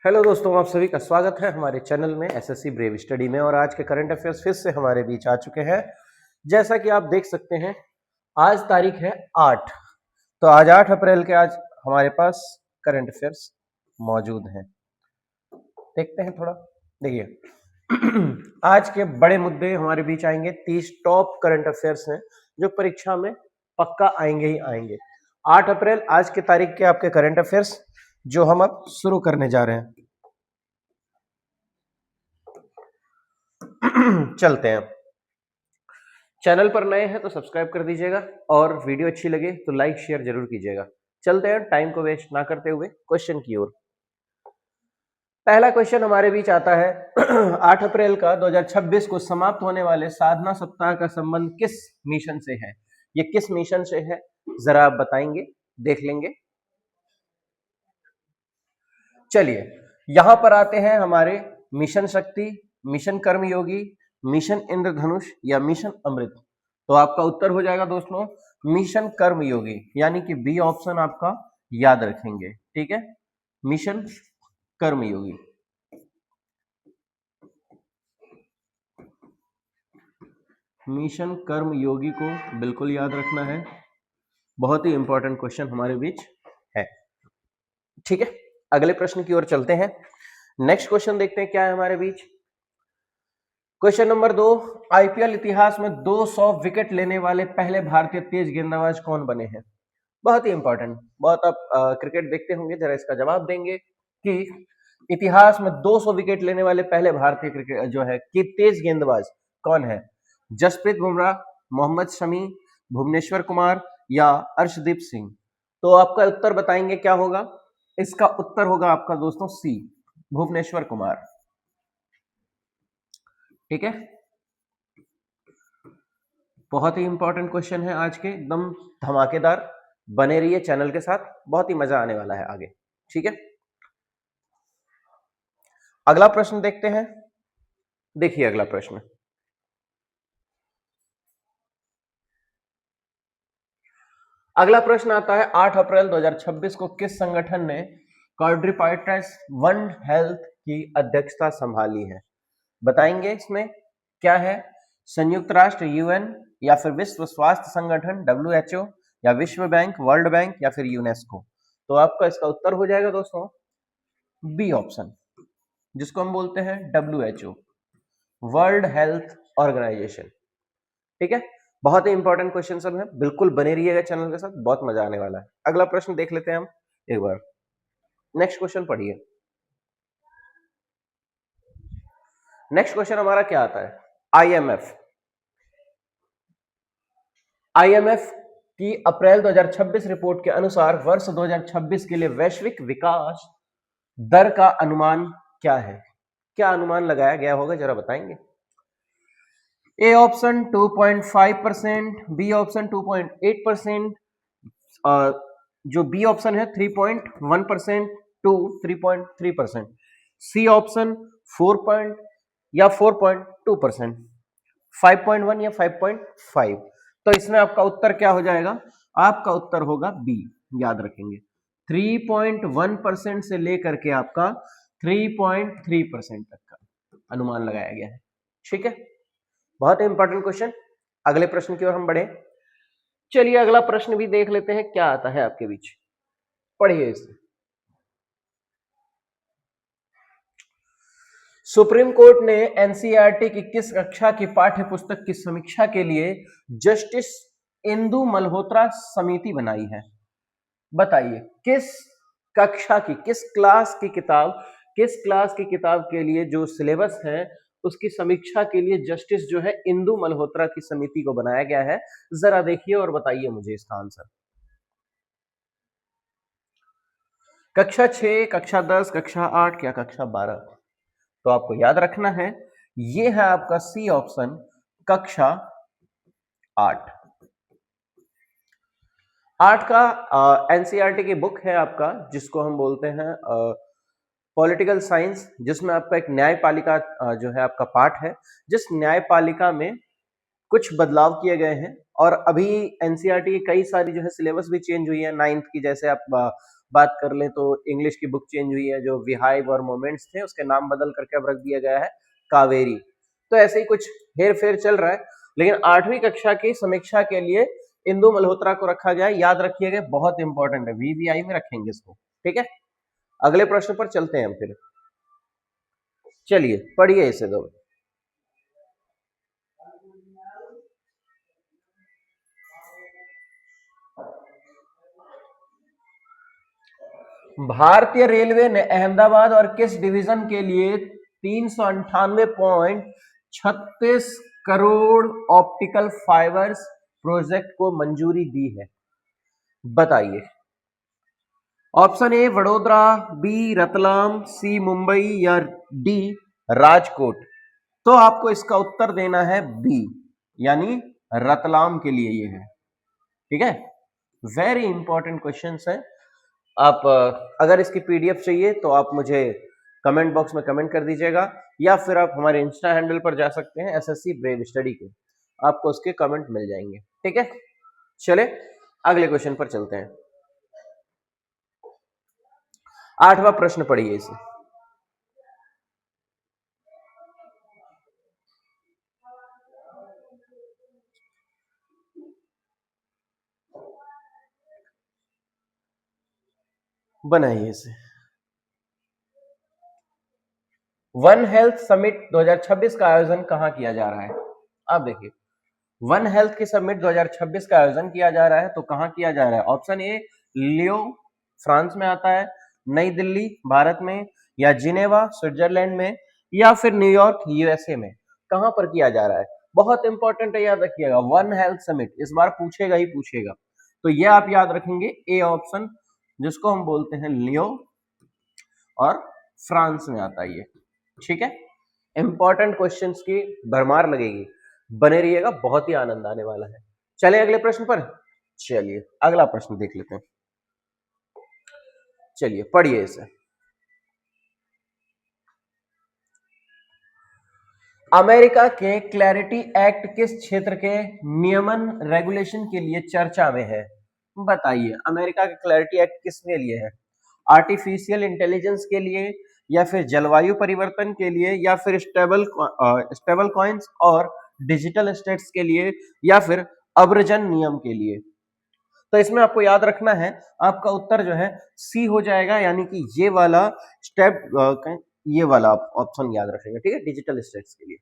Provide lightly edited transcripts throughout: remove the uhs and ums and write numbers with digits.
Hello दोस्तों, आप सभी का स्वागत है हमारे चैनल में एसएससी ब्रेव स्टडी में। और आज के करंट अफेयर्स फिर से हमारे बीच आ चुके हैं। जैसा कि आप देख सकते हैं, आज तारीख है 8। तो आज 8 अप्रैल के आज हमारे पास करंट अफेयर्स मौजूद हैं। देखते हैं थोड़ा। देखिए आज के बड़े मुद्दे हमारे बीच आएंगे। 30 टॉप करंट अफेयर्स हैं जो परीक्षा में पक्का आएंगे ही आएंगे। 8 अप्रैल आज की तारीख के आपके करंट अफेयर्स जो हम अब शुरू करने जा रहे हैं। चलते हैं। चैनल पर नए हैं तो सब्सक्राइब कर दीजिएगा और वीडियो अच्छी लगे तो लाइक शेयर जरूर कीजिएगा। चलते हैं टाइम को वेस्ट ना करते हुए क्वेश्चन की ओर। पहला क्वेश्चन हमारे बीच आता है 8 अप्रैल का 2026 को समाप्त होने वाले साधना सप्ताह का संबंध किस मिशन से है? ये किस मिशन से है जरा आप बताएंगे, देख लेंगे। चलिए यहां पर आते हैं हमारे मिशन शक्ति, मिशन कर्मयोगी, मिशन इंद्रधनुष या मिशन अमृत। तो आपका उत्तर हो जाएगा दोस्तों मिशन कर्मयोगी, यानी कि बी ऑप्शन आपका याद रखेंगे। ठीक है, मिशन कर्मयोगी। मिशन कर्मयोगी को बिल्कुल याद रखना है, बहुत ही इंपॉर्टेंट क्वेश्चन हमारे बीच है। ठीक है, अगले प्रश्न की ओर चलते हैं। नेक्स्ट क्वेश्चन देखते हैं क्या है हमारे बीच। क्वेश्चन नंबर 2, आईपीएल इतिहास में 200 विकेट लेने वाले पहले भारतीय तेज गेंदबाज कौन बने हैं? बहुत ही इंपॉर्टेंट, बहुत आप क्रिकेट देखते होंगे, जरा इसका जवाब देंगे कि इतिहास में 200 विकेट लेने वाले पहले भारतीय क्रिकेट जो है कि तेज गेंदबाज कौन है? जसप्रीत बुमराह, मोहम्मद शमी, भुवनेश्वर कुमार या अर्शदीप सिंह। तो आपका उत्तर बताएंगे क्या होगा? इसका उत्तर होगा आपका दोस्तों सी, भुवनेश्वर कुमार। ठीक है, बहुत ही इंपॉर्टेंट क्वेश्चन है आज के, एकदम धमाकेदार। बने रहिए चैनल के साथ, बहुत ही मजा आने वाला है आगे। ठीक है, अगला प्रश्न देखते हैं। देखिए अगला प्रश्न, अगला प्रश्न आता है 8 अप्रैल 2026 को किस संगठन ने क्वाड्रिपाइट्स वर्ल्ड हेल्थ की अध्यक्षता संभाली है? बताएंगे इसमें क्या है? संयुक्त राष्ट्र यूएन या फिर विश्व स्वास्थ्य संगठन WHO या विश्व बैंक, वर्ल्ड बैंक या फिर यूनेस्को। तो आपका इसका उत्तर हो जाएगा दोस्तों बी ऑप्शन, जिसको हम बोलते हैं WHO, वर्ल्ड हेल्थ ऑर्गेनाइजेशन। ठीक है, बहुत ही इंपॉर्टेंट क्वेश्चन सब है, बिल्कुल बने रहिएगा चैनल के साथ, बहुत मजा आने वाला है। अगला प्रश्न देख लेते हैं हम एक बार। नेक्स्ट क्वेश्चन पढ़िए। नेक्स्ट क्वेश्चन हमारा क्या आता है? आईएमएफ की अप्रैल 2026 रिपोर्ट के अनुसार वर्ष 2026 के लिए वैश्विक विकास दर का अनुमान क्या है? क्या अनुमान लगाया गया होगा जरा बताएंगे। ए ऑप्शन 2.5%, बी ऑप्शन 2.8%, जो बी ऑप्शन है 3.1% टू 3.3%, सी ऑप्शन 4 या 4.2%, 5.1 या 5.5। तो इसमें आपका उत्तर क्या हो जाएगा? आपका उत्तर होगा बी, याद रखेंगे। 3.1% से लेकर के आपका 3.3% तक का अनुमान लगाया गया है। ठीक है, बहुत इंपॉर्टेंट क्वेश्चन। अगले प्रश्न की ओर हम बढ़े। चलिए अगला प्रश्न भी देख लेते हैं क्या आता है आपके बीच, पढ़िए इसे। सुप्रीम कोर्ट ने एनसीईआरटी की किस कक्षा की पाठ्य पुस्तक की समीक्षा के लिए जस्टिस इंदु मल्होत्रा समिति बनाई है? बताइए किस कक्षा की, किस क्लास की किताब के लिए जो सिलेबस है उसकी समीक्षा के लिए जस्टिस जो है इंदु मल्होत्रा की समिति को बनाया गया है? जरा देखिए और बताइए मुझे इसका आंसर। कक्षा 6, कक्षा 10, कक्षा 8 या कक्षा 12? तो आपको याद रखना है ये है आपका सी ऑप्शन, कक्षा 8। 8 का एनसीईआरटी की बुक है आपका, जिसको हम बोलते हैं पॉलिटिकल साइंस, जिसमें आपका एक न्यायपालिका जो है आपका पार्ट है, जिस न्यायपालिका में कुछ बदलाव किए गए हैं। और अभी एनसीईआरटी की कई सारी जो है सिलेबस भी चेंज हुई है। 9th की जैसे आप बात कर ले तो इंग्लिश की बुक चेंज हुई है, जो विहाइव और मोमेंट्स थे उसके नाम बदल करके अब रख दिया गया है कावेरी। तो ऐसे ही कुछ हेर फेर चल रहा है, लेकिन 8वीं कक्षा की समीक्षा के लिए इंदु मल्होत्रा को रखा गया है, याद रखिएगा, बहुत इंपॉर्टेंट है, वीवीआई में रखेंगे इसको, ठीक है। अगले प्रश्न पर चलते हैं हम फिर, चलिए पढ़िए इसे दो। भारतीय रेलवे ने अहमदाबाद और किस डिवीजन के लिए 398.36 करोड़ ऑप्टिकल फाइबर्स प्रोजेक्ट को मंजूरी दी है, बताइए। Option A Vadodara, B Ratlam, C Mumbai या डी राजकोट। तो आपको इसका उत्तर देना है बी, यानी रतलाम के लिए ये है, ठीक है। वेरी इंपॉर्टेंट क्वेश्चंस है। आप अगर इसकी पीडीएफ चाहिए तो आप मुझे कमेंट बॉक्स में कमेंट कर दीजिएगा, या फिर आप हमारे इंस्टा हैंडल पर जा सकते हैं एसएससी ब्रेव स्टडी के, आपको उसके कमेंट मिल जाएंगे, ठीक है। चले अगले क्वेश्चन पर चलते हैं। 8वां प्रश्न पढ़िए इसे। बनाइए इसे। वन हेल्थ समिट 2026 का आयोजन कहां किया जा रहा है? आप देखिए, वन हेल्थ की समिट 2026 का आयोजन किया जा रहा है, तो कहां किया जा रहा है? ऑप्शन ए लियो फ्रांस में आता है, नई दिल्ली भारत में, या जिनेवा स्विट्जरलैंड में, या फिर न्यूयॉर्क यूएसए में। कहां पर किया जा रहा है? बहुत इंपॉर्टेंट है, याद रखिएगा, वन हेल्थ समिट इस बार पूछेगा ही पूछेगा, तो ये आप याद रखेंगे ए ऑप्शन, जिसको हम बोलते हैं लियो, और फ्रांस में आता है ये, ठीक है। इंपॉर्टेंट क्वेश्चंस की भरमार लगेगी, बने रहिएगा, बहुत ही आनंद आने वाला है। चले अगले प्रश्न पर, चलिए अगला प्रश्न देख लेते हैं, चलिए पढ़िए इसे। अमेरिका के क्लैरिटी एक्ट किस क्षेत्र के नियमन रेगुलेशन के लिए चर्चा में है? बताइए, अमेरिका का क्लैरिटी एक्ट किसके लिए है? आर्टिफिशियल इंटेलिजेंस के लिए, या फिर जलवायु परिवर्तन के लिए, या फिर स्टेबल कॉइन्स और डिजिटल एसेट्स के लिए, या फिर अब्रजन नियम के लिए? तो इसमें आपको याद रखना है, आपका उत्तर जो है सी हो जाएगा, यानी कि ये वाला ये वाला ऑप्शन याद रखेंगे, ठीक है, डिजिटल एसेट्स के लिए।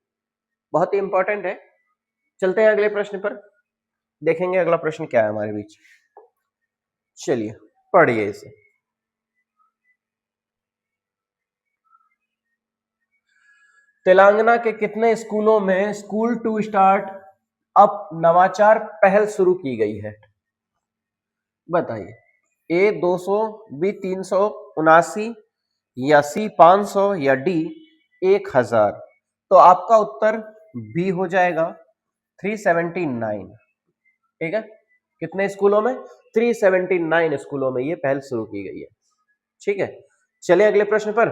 बहुत ही इंपॉर्टेंट है। चलते हैं अगले प्रश्न पर, देखेंगे अगला प्रश्न क्या है हमारे बीच। चलिए पढ़िए इसे। तेलंगाना के कितने स्कूलों में स्कूल टू स्टार्ट अप नवाचार पहल शुरू की गई है? बताइए, ए 200, बी 379, या सी 500, या डी 1000। तो आपका उत्तर बी हो जाएगा 379, ठीक है। कितने स्कूलों में? 379 स्कूलों में ये पहल शुरू की गई है, ठीक है। चलिए अगले प्रश्न पर,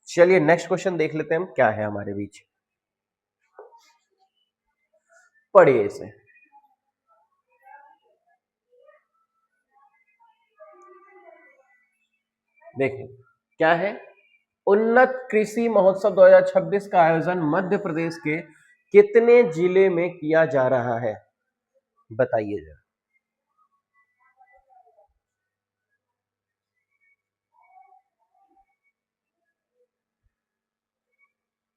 चलिए नेक्स्ट क्वेश्चन देख लेते हैं हम क्या है हमारे बीच, पढ़िए इसे। देखिए क्या है, उन्नत कृषि महोत्सव 2026 का आयोजन मध्य प्रदेश के कितने जिले में किया जा रहा है? बताइए जरा।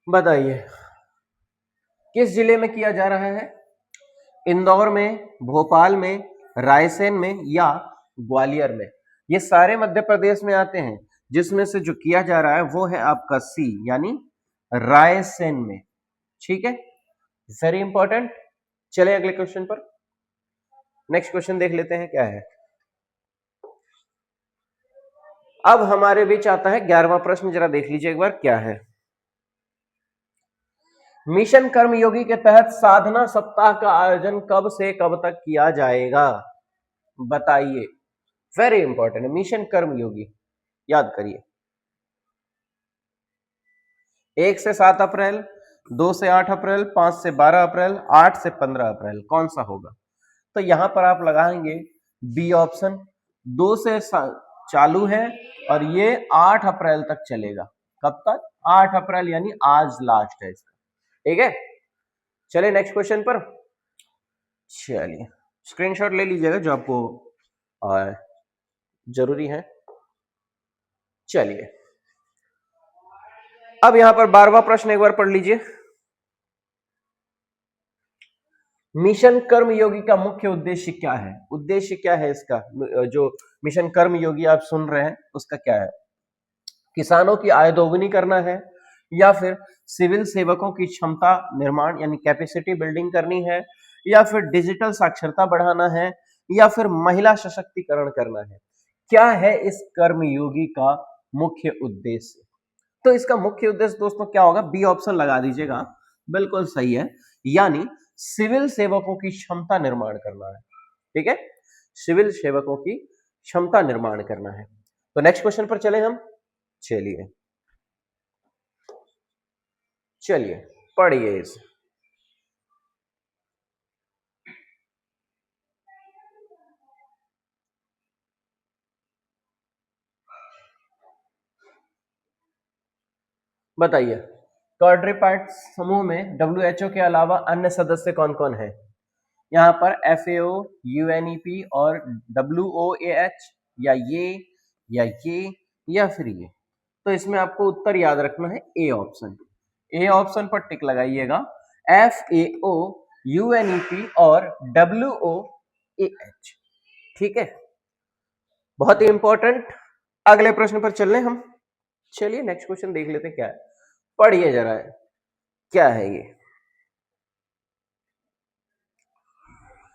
बताइए किस जिले में किया जा रहा है? इंदौर में, भोपाल में, रायसेन में, या ग्वालियर में? ये सारे मध्य प्रदेश में आते हैं, जिसमें से जो किया जा रहा है वो है आपका सी, यानी रायसेन में, ठीक है। Very important. चले अगले क्वेश्चन पर, नेक्स्ट क्वेश्चन देख लेते हैं क्या है। अब हमारे बीच आता है 11वां प्रश्न, जरा देख लीजिए एक बार क्या है। मिशन कर्मयोगी के तहत साधना सप्ताह का आयोजन कब से कब तक किया जाएगा? बताइए, वेरी इंपॉर्टेंट है, मिशन कर्मयोगी याद करिए। 1 से 7 अप्रैल, 2 से 8 अप्रैल, 5 से 12 अप्रैल, 8 से 15 अप्रैल, कौन सा होगा? तो यहां पर आप लगाएंगे बी ऑप्शन, 2 से चालू है और ये 8 अप्रैल तक चलेगा। कब तक? 8 अप्रैल, यानी आज लास्ट है इसका। ठीक है, चलिए नेक्स्ट क्वेश्चन पर। चलिए स्क्रीनशॉट ले लीजिएगा जो आपको जरूरी है। चलिए अब यहां पर 12वां प्रश्न एक बार पढ़ लीजिए। मिशन कर्मयोगी का मुख्य उद्देश्य क्या है? उद्देश्य क्या है इसका? जो मिशन कर्मयोगी आप सुन रहे हैं उसका क्या है? किसानों की आय दोगुनी करना है, या फिर सिविल सेवकों की क्षमता निर्माण यानी कैपेसिटी बिल्डिंग करनी है, या फिर डिजिटल साक्षरता बढ़ाना है, या फिर महिला सशक्तिकरण करना है? क्या है इस कर्मयोगी का मुख्य उद्देश्य? तो इसका मुख्य उद्देश्य दोस्तों क्या होगा? बी ऑप्शन लगा दीजिएगा, बिल्कुल सही है, यानी सिविल सेवकों की क्षमता निर्माण करना है। ठीक है, सिविल सेवकों की क्षमता निर्माण करना है। तो नेक्स्ट क्वेश्चन पर चले हम। चलिए चलिए पढ़िए इसे। बताइए, क्वाड्रिपार्ट समूह में WHO के अलावा अन्य सदस्य कौन कौन है? यहाँ पर FAO, UNEP और WOAH, या फिर ये। तो इसमें आपको उत्तर याद रखना है ए ऑप्शन। ए ऑप्शन पर टिक लगाइएगा, FAO, UNEP और WOAH। ठीक है, बहुत ही इंपॉर्टेंट। अगले प्रश्न पर चल रहे हम। चलिए नेक्स्ट क्वेश्चन देख लेते हैं क्या है, पढ़िए जरा, क्या है ये।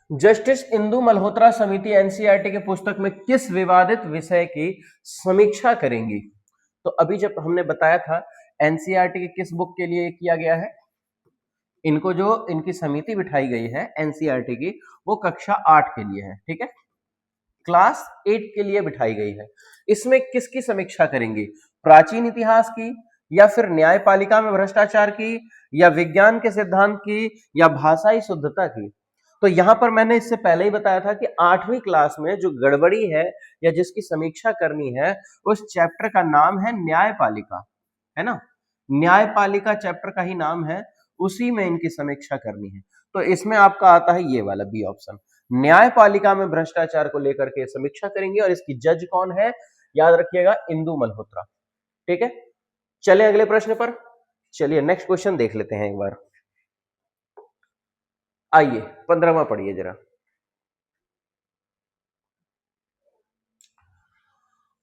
जस्टिस इंदु मल्होत्रा समिति एनसीईआरटी के पुस्तक में किस विवादित विषय की समीक्षा करेंगी? तो अभी जब हमने बताया था एनसीईआरटी के किस बुक के लिए किया गया है, इनको जो इनकी समिति बिठाई गई है एनसीईआरटी की, वो कक्षा 8 के लिए है। ठीक है, क्लास 8 के लिए बिठाई गई है। इसमें किसकी समीक्षा करेंगे? प्राचीन इतिहास की, या फिर न्यायपालिका में भ्रष्टाचार की, या विज्ञान के सिद्धांत की, या भाषाई शुद्धता की? तो यहां पर मैंने इससे पहले ही बताया था कि 8वीं क्लास में जो गड़बड़ी है या जिसकी समीक्षा करनी है, उस चैप्टर का नाम है न्यायपालिका, है ना? न्यायपालिका चैप्टर का ही नाम है, उसी में इनकी समीक्षा करनी है। तो इसमें आपका आता है ये वाला बी ऑप्शन, न्यायपालिका में भ्रष्टाचार को लेकर के समीक्षा करेंगे, और इसकी जज कौन है? याद रखिएगा, इंदु मल्होत्रा। ठीक है, चलिए अगले प्रश्न पर। चलिए नेक्स्ट क्वेश्चन देख लेते हैं एक बार। आइए 15वां पढ़िए जरा।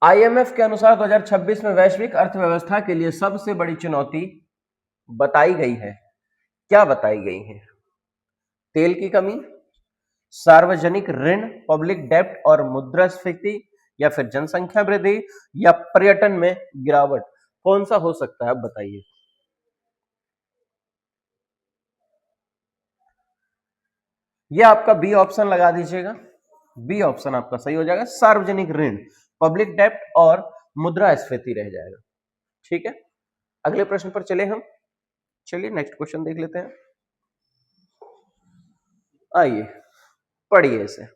IMF के अनुसार 2026 में वैश्विक अर्थव्यवस्था के लिए सबसे बड़ी चुनौती बताई गई है। क्या बताई गई है? तेल की कमी, सार्वजनिक ऋण, पब्लिक डेब्ट और मुद्रास्फीति, या फिर जनसंख्या वृद्धि, या पर्यटन में गिरावट? कौन सा हो सकता है, अब बताइए। ये आपका बी ऑप्शन लगा दीजिएगा, बी ऑप्शन आपका सही हो जाएगा, सार्वजनिक ऋण, पब्लिक डेब्ट और मुद्रास्फीति रह जाएगा। ठीक है, अगले प्रश्न पर चले हम। चलिए नेक्स्ट क्वेश्चन देख लेते हैं। आइए पढ़िए इसे।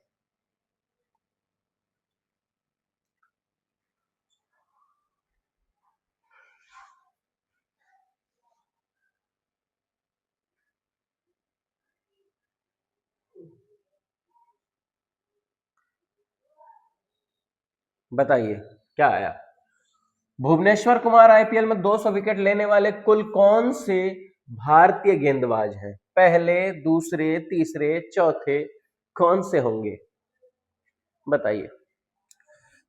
बताइए क्या आया। भुवनेश्वर कुमार IPL में 200 विकेट लेने वाले कुल कौन से भारतीय गेंदबाज हैं? पहले, दूसरे, तीसरे, चौथे, कौन से होंगे? बताइए।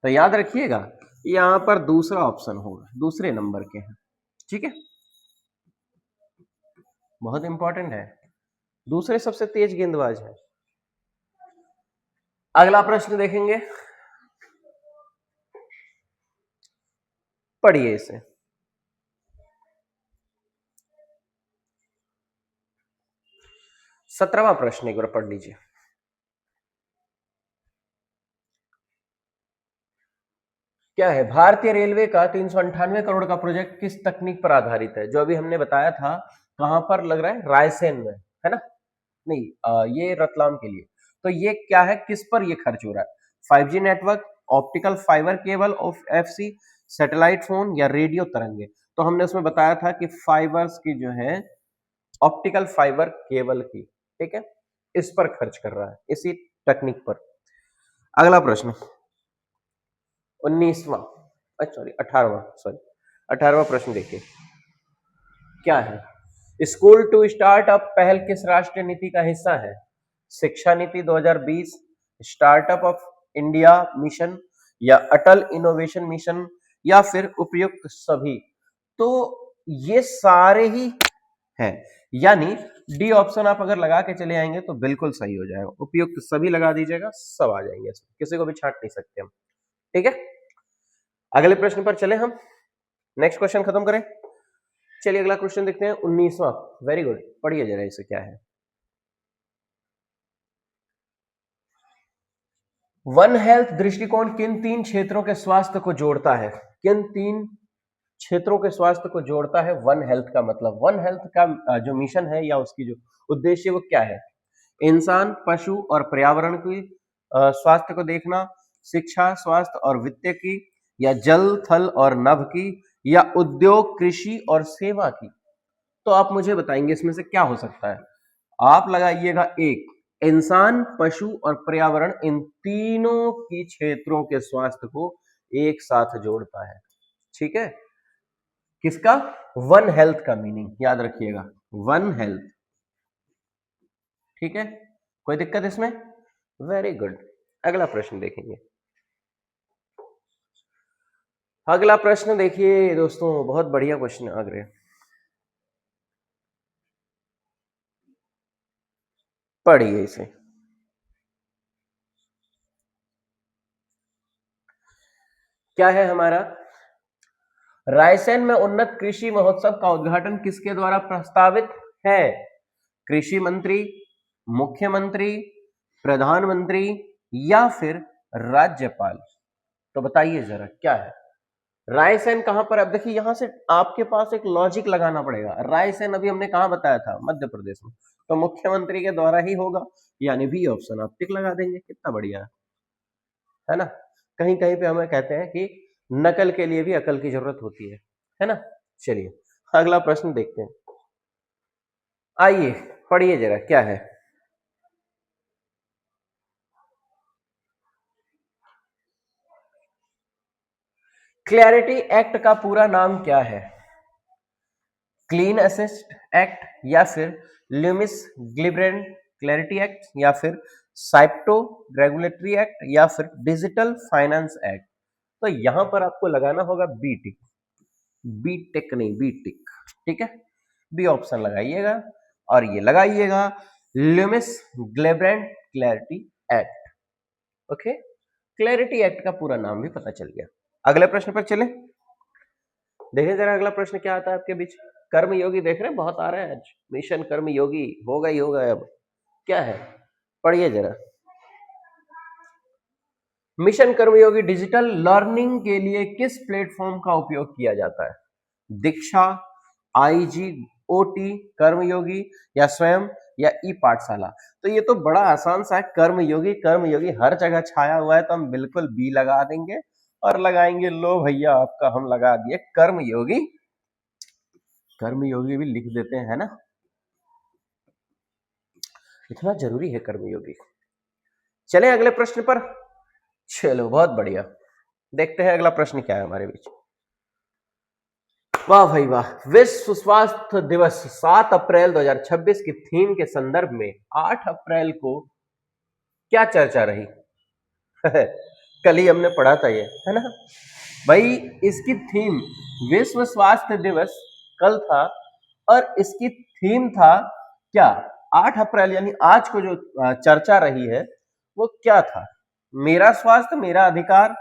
तो याद रखिएगा, यहां पर दूसरा ऑप्शन होगा, दूसरे नंबर के हैं। ठीक है, बहुत इंपॉर्टेंट है, दूसरे सबसे तेज गेंदबाज है। अगला प्रश्न देखेंगे, पढ़िए इसे। सत्रहवां प्रश्न एक बार पढ़ लीजिए। क्या है? भारतीय रेलवे का 398 करोड़ का प्रोजेक्ट किस तकनीक पर आधारित है? जो अभी हमने बताया था, कहां पर लग रहा है? रायसेन में, है ना? नहीं, ये रतलाम के लिए। तो ये क्या है, किस पर ये खर्च हो रहा है? 5G network, optical fibre cable of FC, satellite phone या रेडियो तरंगे। तो हमने उसमें बताया था कि फाइबर्स की जो है ऑप्टिकल फाइबर केबल की, ठीक है, इस पर खर्च कर रहा है, इसी टेक्निक पर। अगला प्रश्न 19वां, सॉरी 18वां प्रश्न देखिए क्या है। स्कूल टू स्टार्टअप पहल किस राष्ट्रीय नीति का हिस्सा है? शिक्षा नीति 2020, स्टार्टअप ऑफ इंडिया मिशन या अटल इनोवेशन मिशन या फिर उपयुक्त सभी। तो ये सारे ही हैं, यानी डी ऑप्शन आप अगर लगा के चले आएंगे तो बिल्कुल सही हो जाएगा। उपयुक्त सभी लगा दीजिएगा, सब आ जाएंगे इसमें, किसी को भी छांट नहीं सकते हम, ठीक है। अगले प्रश्न पर चले हम, नेक्स्ट क्वेश्चन खत्म करें। चलिए अगला क्वेश्चन देखते हैं 19वां। वेरी गुड, पढ़िए जरा इसे क्या है। वन हेल्थ दृष्टिकोण किन तीन क्षेत्रों के स्वास्थ्य को जोड़ता है? किन तीन क्षेत्रों के स्वास्थ्य को जोड़ता है वन हेल्थ का मतलब? वन हेल्थ का जो मिशन है या उसकी जो उद्देश्य वो क्या है? इंसान, पशु और पर्यावरण की स्वास्थ्य को देखना, शिक्षा, स्वास्थ्य और वित्त की, या जल, थल और नभ की, या उद्योग, कृषि और सेवा की। तो आप मुझे बताएंगे इसमें से क्या हो सकता है। आप लगाइएगा एक, इंसान, पशु और पर्यावरण, इन तीनों की क्षेत्रों के स्वास्थ्य को एक साथ जोड़ता है, ठीक है। किसका? वन हेल्थ का मीनिंग याद रखिएगा, वन हेल्थ, ठीक है। कोई दिक्कत इसमें? Very good. अगला प्रश्न देखेंगे। अगला प्रश्न देखिए दोस्तों, बहुत बढ़िया क्वेश्चन आ गए, पढ़िए इसे। क्या है हमारा? रायसेन में उन्नत कृषि महोत्सव का उद्घाटन किसके द्वारा प्रस्तावित है? कृषि मंत्री, मुख्यमंत्री, प्रधानमंत्री या फिर राज्यपाल? तो बताइए जरा क्या है। रायसेन कहां पर? अब देखिए यहां से आपके पास एक लॉजिक लगाना पड़ेगा। रायसेन अभी हमने कहां बताया था? मध्य प्रदेश में, तो मुख्यमंत्री के द्वारा ही होगा, यानी बी ऑप्शन आप टिक लगा देंगे। कितना बढ़िया है ना। कहीं कहीं पे हमें कहते हैं कि नकल के लिए भी अकल की जरूरत होती है ना। चलिए अगला प्रश्न देखते हैं, आइए पढ़िए जरा क्या है। क्लैरिटी एक्ट का पूरा नाम क्या है? क्लीन असिस्ट एक्ट या फिर लुमिस ग्लिब्रेंड क्लैरिटी एक्ट या फिर साइप्टो रेगुलेटरी एक्ट या फिर डिजिटल फाइनेंस एक्ट? तो यहां पर आपको लगाना होगा बी टिक, बी टिक नहीं बी टिक, ठीक है। बी ऑप्शन लगाइएगा और ये लगाइएगा Lummis Gillibrand clarity act, okay. Clarity act का पूरा नाम भी पता चल गया। अगले प्रश्न पर चले, देखें जरा अगला प्रश्न क्या आता है आपके बीच। कर्मयोगी देख रहे हैं, बहुत आ रहे हैं आज, मिशन कर्मयोगी होगा ही होगा। अब क्या है, पढ़िए जरा। मिशन कर्मयोगी डिजिटल लर्निंग के लिए किस प्लेटफॉर्म का उपयोग किया जाता है? दीक्षा, IGOT कर्मयोगी या स्वयं या ई पाठशाला? तो ये तो बड़ा आसान सा है, कर्मयोगी। कर्मयोगी हर जगह छाया हुआ है, तो हम बिल्कुल बी लगा देंगे और लगाएंगे, लो भैया आपका हम लगा दिए कर्मयोगी। कर्मयोगी भी लिख देते हैं, है ना, इतना जरूरी है कर्मयोगी। चले अगले प्रश्न पर। चलो बहुत बढ़िया, देखते हैं अगला प्रश्न क्या है हमारे बीच। वाह भाई वाह। विश्व स्वास्थ्य दिवस 7 अप्रैल 2026 की थीम के संदर्भ में 8 अप्रैल को क्या चर्चा रही? कल ही हमने पढ़ा था ये, है ना भाई। इसकी थीम, विश्व स्वास्थ्य दिवस कल था और इसकी थीम था क्या? 8 अप्रैल यानी आज को जो चर्चा रही है वो क्या था? मेरा स्वास्थ्य मेरा अधिकार,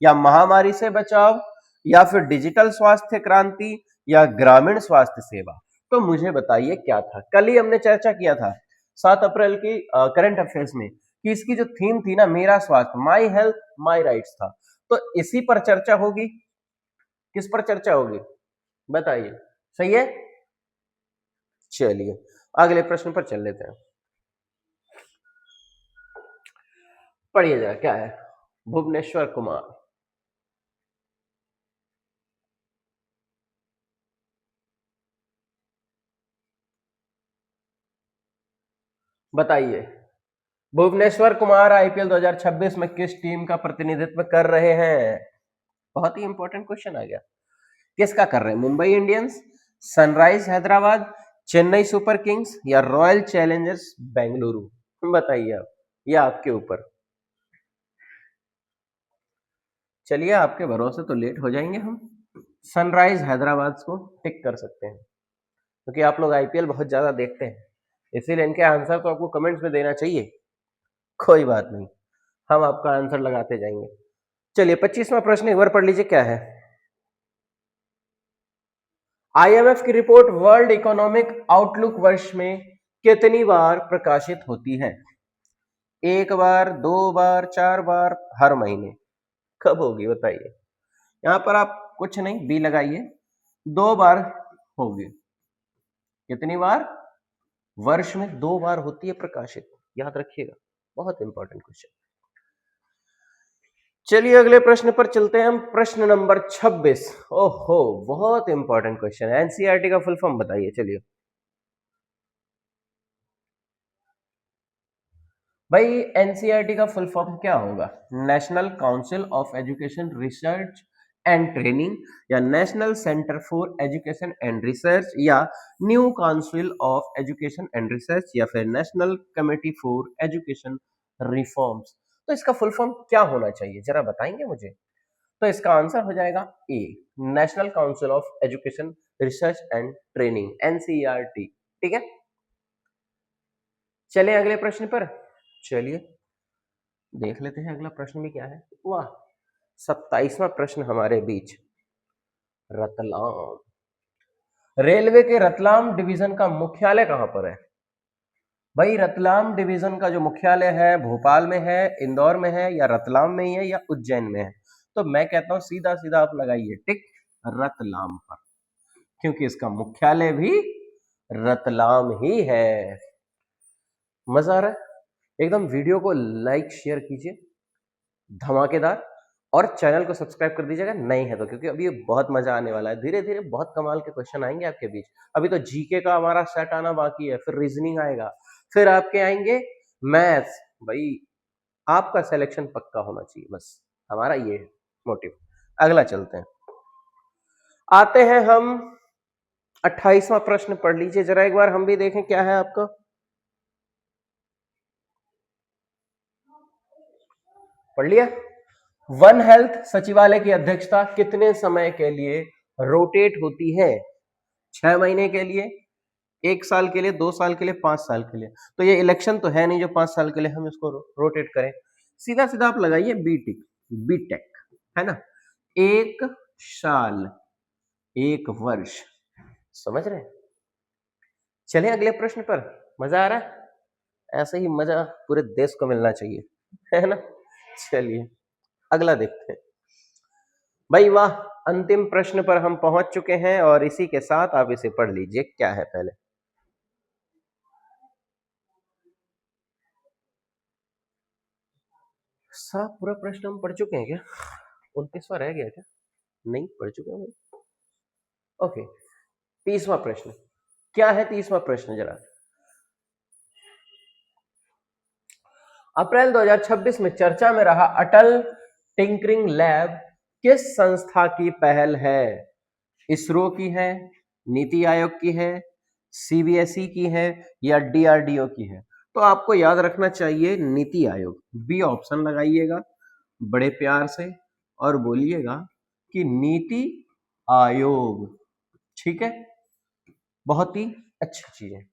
या महामारी से बचाव, या फिर डिजिटल स्वास्थ्य क्रांति, या ग्रामीण स्वास्थ्य सेवा? तो मुझे बताइए क्या था। कल ही हमने चर्चा किया था 7 अप्रैल की करंट अफेयर्स में कि इसकी जो थीम थी ना, मेरा स्वास्थ्य, माई हेल्थ माई राइट्स था। तो इसी पर चर्चा होगी। किस पर चर्चा होगी बताइए, सही है। चलिए अगले प्रश्न पर चल लेते हैं, पढ़िए जरा क्या है। भुवनेश्वर कुमार। बताइए, भुवनेश्वर कुमार आईपीएल 2026 में किस टीम का प्रतिनिधित्व कर रहे हैं? बहुत ही इंपॉर्टेंट क्वेश्चन आ गया। किसका कर रहे हैं? Mumbai Indians, sunrise Hyderabad, Chennai super Kings या रॉयल चैलेंजर्स बेंगलुरु? बताइए आप, ये आपके ऊपर। चलिए, आपके भरोसे तो लेट हो जाएंगे हम। सनराइज हैदराबाद को टिक कर सकते हैं क्योंकि आप लोग आईपीएल बहुत ज्यादा देखते हैं, इसीलिए इनके आंसर तो आपको कमेंट्स में देना चाहिए। कोई बात नहीं, हम आपका आंसर लगाते जाएंगे। चलिए, 25वां प्रश्न एक बार पढ़ लीजिए, क्या है? आईएमएफ की रिपोर्ट वर्ल्ड इकोनॉमिक आउटलुक वर्ष में कितनी बार प्रकाशित होती है? एक बार, 2 बार, 4 बार, हर महीने? कब होगी बताइए? यहां पर आप कुछ नहीं, बी लगाइए। 2 बार होगी। कितनी बार? वर्ष में 2 बार होती है प्रकाशित, याद रखिएगा, बहुत इंपॉर्टेंट क्वेश्चन। चलिए, अगले प्रश्न पर चलते हैं हम। प्रश्न नंबर 26। ओहो, बहुत इंपॉर्टेंट क्वेश्चन है। एनसीईआरटी का फुल फॉर्म बताइए। चलिए भाई, एनसीईआरटी का फुल फॉर्म क्या होगा? National council of education research and training, या national centre for education and research, या new council of education and research, या फिर national committee for education reforms? तो इसका फुल फॉर्म क्या होना चाहिए, जरा बताएंगे मुझे? तो इसका आंसर हो जाएगा A, national council of education research and training, NCERT. ठीक है, चलिए अगले प्रश्न पर। चलिए देख लेते हैं अगला प्रश्न भी क्या है। वाह, 27वां प्रश्न हमारे बीच। रतलाम, रेलवे के रतलाम डिवीजन का मुख्यालय कहां पर है? भाई, रतलाम डिवीजन का जो मुख्यालय है भोपाल में है, इंदौर में है, या रतलाम में ही है, या उज्जैन में है? तो मैं कहता हूं सीधा सीधा आप लगाइए टिक रतलाम पर, क्योंकि इसका मुख्यालय भी रतलाम ही है। मजा आ रहा है एकदम। वीडियो को लाइक शेयर कीजिए धमाकेदार, और चैनल को सब्सक्राइब कर दीजिएगा नए हैं तो, क्योंकि अभी ये बहुत मजा आने वाला है। धीरे धीरे बहुत कमाल के क्वेश्चन आएंगे आपके बीच। अभी तो जीके का हमारा सेट आना बाकी है, फिर रीजनिंग आएगा, फिर आपके आएंगे मैथ्स। भाई, आपका सिलेक्शन पक्का होना चाहिए, बस हमारा ये मोटिव। अगला चलते हैं, आते हैं हम। 28वां प्रश्न पढ़ लीजिए जरा एक बार, हम भी देखें क्या है आपका। पढ़ लिया? वन हेल्थ सचिवालय की अध्यक्षता कितने समय के लिए रोटेट होती है? 6 महीने के लिए, 1 साल के लिए, 2 साल के लिए, 5 साल के लिए? तो ये इलेक्शन तो है नहीं जो 5 साल के लिए हम इसको रोटेट करें। सीधा सीधा आप लगाइए बीटेक, बीटेक है ना, 1 साल, 1 वर्ष। समझ रहे हैं? चलिए अगले प्रश्न पर। मजा आ रहा है? ऐसे ही मजा पूरे देश को मिलना चाहिए, है ना? चलिए अगला देखते हैं। भाई वाह, अंतिम प्रश्न पर हम पहुंच चुके हैं, और इसी के साथ आप इसे पढ़ लीजिए, क्या है पहले। साहब, पूरा प्रश्न हम पढ़ चुके हैं क्या? 29वां रह गया क्या? नहीं पढ़ चुके हैं भाई। ओके, 30वां प्रश्न क्या है? 30वां प्रश्न जरा। अप्रैल 2026 में चर्चा में रहा अटल टिंकरिंग लैब किस संस्था की पहल है? इसरो की है, नीति आयोग की है, सीबीएसई की है, या डीआरडीओ की है? तो आपको याद रखना चाहिए नीति आयोग। बी ऑप्शन लगाइएगा बड़े प्यार से और बोलिएगा कि नीति आयोग। ठीक है, बहुत ही अच्छी चीज है।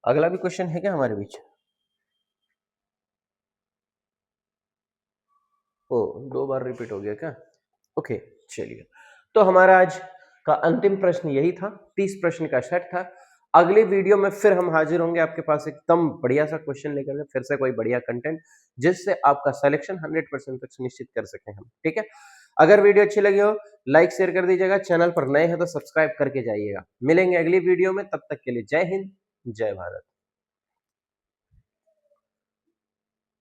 अगला भी क्वेश्चन है क्या हमारे बीच? ओ, 2 बार रिपीट हो गया क्या? ओके, चलिए। तो हमारा आज का अंतिम प्रश्न यही था, 30 प्रश्न का सेट था। अगली वीडियो में फिर हम हाजिर होंगे आपके पास एकदम बढ़िया सा क्वेश्चन लेकर के, फिर से कोई बढ़िया कंटेंट, जिससे आपका सिलेक्शन 100% तक सुनिश्चित कर सकें हम। ठीक है, अगर वीडियो अच्छी लगी हो लाइक शेयर कर दीजिएगा, चैनल पर नए हैं तो सब्सक्राइब करके जाइएगा। मिलेंगे अगली वीडियो में, तब तक के लिए जय हिंद, जय भारत।